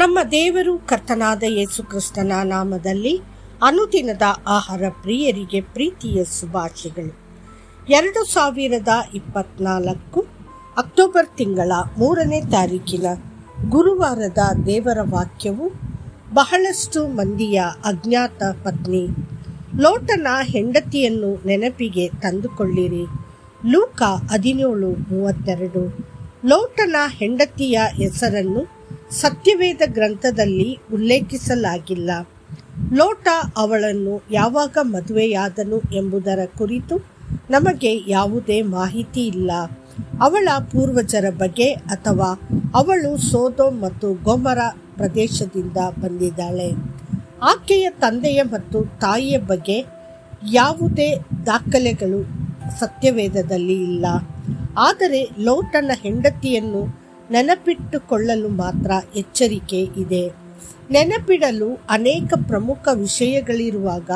ನಮ್ಮ ದೇವರು ಕರ್ತನಾದ ಯೇಸು ಕ್ರಿಸ್ತನ ನಾಮದಲ್ಲಿ ಅನುದಿನದ ಆಹಾರ ಪ್ರಿಯರಿಗೆ ಪ್ರೀತಿಯ ಶುಭಾಶಯಗಳು. 2024 ಅಕ್ಟೋಬರ್ ತಿಂಗಳ 3ನೇ ತಾರೀಕಿನ ಗುರುವಾರದ ದೇವರ ವಾಕ್ಯವು, ಬಹಳಷ್ಟು ಮಂದಿಯ ಅಜ್ಞಾತ ಪತ್ನಿ ಲೋಟನ ಹೆಂಡತಿಯನ್ನು ನೆನಪಿಗೆ ತಂದುಕೊಳ್ಳಿರಿ. ಲೂಕ 17:32. ಲೋಟನ ಹೆಂಡತಿಯ ಹೆಸರನ್ನು ಸತ್ಯವೇದ ಗ್ರಂಥದಲ್ಲಿ ಉಲ್ಲೇಖಿಸಲಾಗಿಲ್ಲ. ಲೋಟ ಅವಳನ್ನು ಯಾವಾಗ ಮದುವೆಯಾದನು ಎಂಬುದರ ಕುರಿತು ನಮಗೆ ಯಾವುದೇ ಮಾಹಿತಿ ಇಲ್ಲ. ಅವಳ ಪೂರ್ವಜರ ಬಗ್ಗೆ ಅಥವಾ ಅವಳು ಸೊದೋಮ್ ಮತ್ತು ಗೊಮೊರ ಪ್ರದೇಶದಿಂದ ಬಂದಿದ್ದಾಳೆ. ಆಕೆಯ ತಂದೆಯ ಮತ್ತು ತಾಯಿಯ ಬಗ್ಗೆ ಯಾವುದೇ ದಾಖಲೆಗಳು ಸತ್ಯವೇದದಲ್ಲಿ ಇಲ್ಲ. ಆದರೆ ಲೋಟನ ಹೆಂಡತಿಯನ್ನು ನೆನಪಿಟ್ಟುಕೊಳ್ಳಲು ಮಾತ್ರ ಎಚ್ಚರಿಕೆ ಇದೆ. ನೆನಪಿಡಲು ಅನೇಕ ಪ್ರಮುಖ ವಿಷಯಗಳಿರುವಾಗ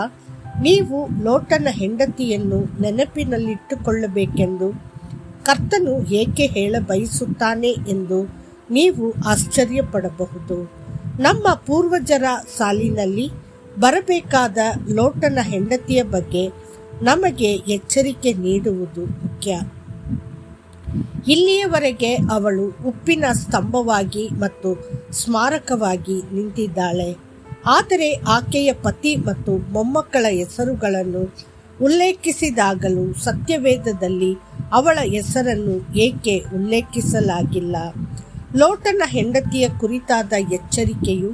ನೀವು ಲೋಟನ ಹೆಂಡತಿಯನ್ನು ನೆನಪಿನಲ್ಲಿಟ್ಟುಕೊಳ್ಳಬೇಕೆಂದು ಕರ್ತನು ಏಕೆ ಹೇಳಬಯಸುತ್ತಾನೆ ಎಂದು ನೀವು ಆಶ್ಚರ್ಯಪಡಬಹುದು. ನಮ್ಮ ಪೂರ್ವಜರ ಸಾಲಿನಲ್ಲಿ ಬರಬೇಕಾದ ಲೋಟನ ಹೆಂಡತಿಯ ಬಗ್ಗೆ ನಮಗೆ ಎಚ್ಚರಿಕೆ ನೀಡುವುದು ಮುಖ್ಯ. ಇಲ್ಲಿಯವರೆಗೆ ಅವಳು ಉಪ್ಪಿನ ಸ್ತಂಭವಾಗಿ ಮತ್ತು ಸ್ಮಾರಕವಾಗಿ ನಿಂತಿದ್ದಾಳೆ. ಆದರೆ ಆಕೆಯ ಪತಿ ಮತ್ತು ಮೊಮ್ಮಕ್ಕಳ ಹೆಸರುಗಳನ್ನು ಉಲ್ಲೇಖಿಸಿದಾಗಲೂ ಸತ್ಯವೇದದಲ್ಲಿ ಅವಳ ಹೆಸರನ್ನು ಏಕೆ ಉಲ್ಲೇಖಿಸಲಾಗಿಲ್ಲ? ಲೋಟನ ಹೆಂಡತಿಯ ಕುರಿತಾದ ಎಚ್ಚರಿಕೆಯು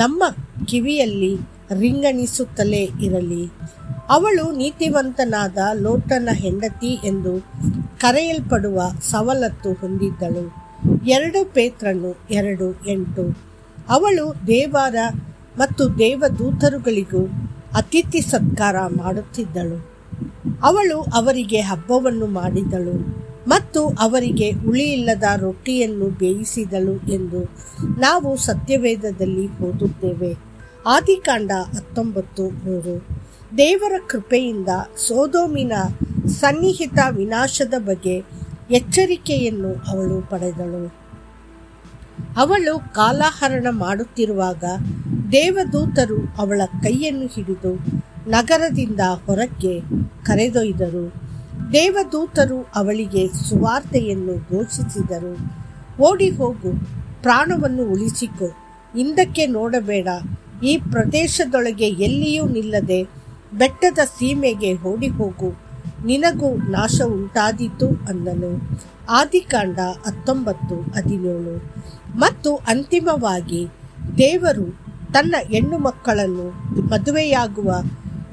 ನಮ್ಮ ಕಿವಿಯಲ್ಲಿ ರಿಂಗಣಿಸುತ್ತಲೇ ಇರಲಿ. ಅವಳು ನೀತಿವಂತನಾದ ಲೋಟನ ಹೆಂಡತಿ ಎಂದು ಕರೆಯಲ್ಪಡುವ ಸವಲತ್ತು ಹೊಂದಿದ್ದಳು. 2 ಪೇತ್ರನು 2:8. ಅವಳು ದೇವರ ಮತ್ತು ದೇವದೂತರುಗಳಿಗೂ ಅತಿಥಿ ಸತ್ಕಾರ ಮಾಡುತ್ತಿದ್ದಳು. ಅವಳು ಅವರಿಗೆ ಹಬ್ಬವನ್ನು ಮಾಡಿದಳು ಮತ್ತು ಅವರಿಗೆ ಹುಳಿಯಿಲ್ಲದ ರೊಟ್ಟಿಯನ್ನು ಬೇಯಿಸಿದಳು ಎಂದು ನಾವು ಸತ್ಯವೇದದಲ್ಲಿ ಓದುತ್ತೇವೆ. ಆದಿಕಾಂಡ 19:3. ದೇವರ ಕೃಪೆಯಿಂದ ಸೊದೋಮಿನ ಸನ್ನಿಹಿತ ವಿನಾಶದ ಬಗ್ಗೆ ಎಚ್ಚರಿಕೆಯನ್ನು ಅವಳು ಪಡೆದಳು. ಅವಳು ಕಾಲಹರಣ ಮಾಡುತ್ತಿರುವಾಗ ದೇವದೂತರು ಅವಳ ಕೈಯನ್ನು ಹಿಡಿದು ನಗರದಿಂದ ಹೊರಕ್ಕೆ ಕರೆದೊಯ್ದರು. ದೇವದೂತರು ಅವಳಿಗೆ ಸುವಾರ್ತೆಯನ್ನು ಘೋಷಿಸಿದರು. ಓಡಿ ಹೋಗು, ಪ್ರಾಣವನ್ನು ಉಳಿಸಿಕೊ, ಹಿಂದಕ್ಕೆ ನೋಡಬೇಡ, ಈ ಪ್ರದೇಶದೊಳಗೆ ಎಲ್ಲಿಯೂ ನಿಲ್ಲದೆ ಬೆಟ್ಟದ ಸೀಮೆಗೆ ಓಡಿ ಹೋಗು, ನಿನಗೂ ನಾಶ ಉಂಟಾದೀತು ಅಂದನು. ಆದಿಕಾಂಡ 19:17. ಮತ್ತು ಅಂತಿಮವಾಗಿ ದೇವರು ತನ್ನ ಹೆಣ್ಣು ಮಕ್ಕಳನ್ನು ಮದುವೆಯಾಗುವ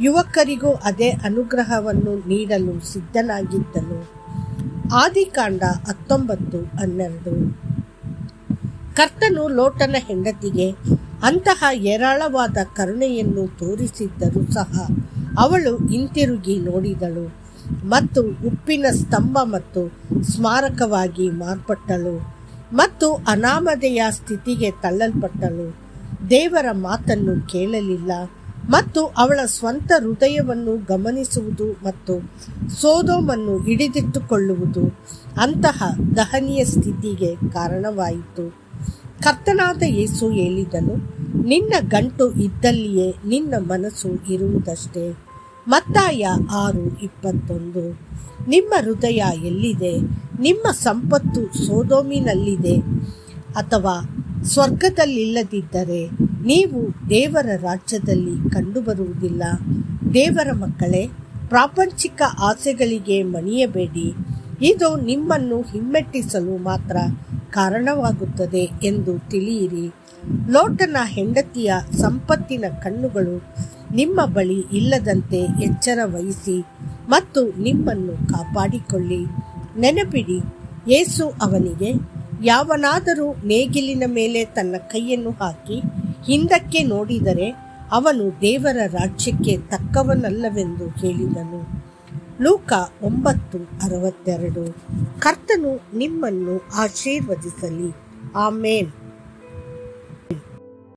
ಯುವಕರಿಗೂ ಅದೇ ಅನುಗ್ರಹವನ್ನು ನೀಡಲು ಸಿದ್ಧನಾಗಿದ್ದನು. ಆದಿಕಾಂಡ 19:12. ಕರ್ತನು ಲೋಟನ ಹೆಂಡತಿಗೆ ಅಂತಹ ಹೇರಳವಾದ ಕರುಣೆಯನ್ನು ತೋರಿಸಿದ್ದರೂ ಸಹ ಅವಳು ಹಿಂತಿರುಗಿ ನೋಡಿದಳು ಮತ್ತು ಉಪ್ಪಿನ ಸ್ತಂಭ ಮತ್ತು ಸ್ಮಾರಕವಾಗಿ ಮಾರ್ಪಟ್ಟಳು ಮತ್ತು ಅನಾಮಧೇಯ ಸ್ಥಿತಿಗೆ ತಳ್ಳಲ್ಪಟ್ಟಳು. ದೇವರ ಮಾತನ್ನು ಕೇಳಲಿಲ್ಲ ಮತ್ತು ಅವಳ ಸ್ವಂತ ಹೃದಯವನ್ನು ಗಮನಿಸುವುದು ಮತ್ತು ಸೊದೋಮನ್ನು ಹಿಡಿದಿಟ್ಟುಕೊಳ್ಳುವುದು ಅಂತಹ ದಹನೀಯ ಸ್ಥಿತಿಗೆ ಕಾರಣವಾಯಿತು. ಕರ್ತನಾದ ಯೇಸು ಹೇಳಿದನು, ನಿನ್ನ ಗಂಟು ಇದ್ದಲ್ಲಿಯೇ ನಿನ್ನ ಮನಸ್ಸು ಇರುವುದಷ್ಟೇ. ಮತ್ತಾಯ 6:21. ನಿಮ್ಮ ಹೃದಯ ಎಲ್ಲಿದೆ? ನಿಮ್ಮ ಸಂಪತ್ತು ಸೊದೋಮಿನಲ್ಲಿದೆ ಅಥವಾ ಸ್ವರ್ಗದಲ್ಲಿಲ್ಲದಿದ್ದರೆ ನೀವು ದೇವರ ರಾಜ್ಯದಲ್ಲಿ ಕಂಡುಬರುವುದಿಲ್ಲ. ದೇವರ ಮಕ್ಕಳೇ, ಪ್ರಾಪಂಚಿಕ ಆಸೆಗಳಿಗೆ ಮಣಿಯಬೇಡಿ. ಇದು ನಿಮ್ಮನ್ನು ಹಿಮ್ಮೆಟ್ಟಿಸಲು ಮಾತ್ರ ಕಾರಣವಾಗುತ್ತದೆ ಎಂದು ತಿಳಿಯಿರಿ. ಲೋಟನ ಹೆಂಡತಿಯ ಸಂಪತ್ತಿನ ಕಣ್ಣುಗಳು ನಿಮ್ಮ ಬಳಿ ಇಲ್ಲದಂತೆ ಎಚ್ಚರ ವಹಿಸಿ ಮತ್ತು ನಿಮ್ಮನ್ನು ಕಾಪಾಡಿಕೊಳ್ಳಿ. ನೆನಪಿಡಿ, ಯೇಸು ಅವನಿಗೆ, ಯಾವನಾದರೂ ನೇಗಿಲಿನ ಮೇಲೆ ತನ್ನ ಕೈಯನ್ನು ಹಾಕಿ ಹಿಂದಕ್ಕೆ ನೋಡಿದರೆ ಅವನು ದೇವರ ರಾಜ್ಯಕ್ಕೆ ತಕ್ಕವನಲ್ಲವೆಂದು ಹೇಳಿದನು. ಲೂಕ 9:62. ಕರ್ತನು ನಿಮ್ಮನ್ನು ಆಶೀರ್ವದಿಸಲಿ. ಆಮೇನ್.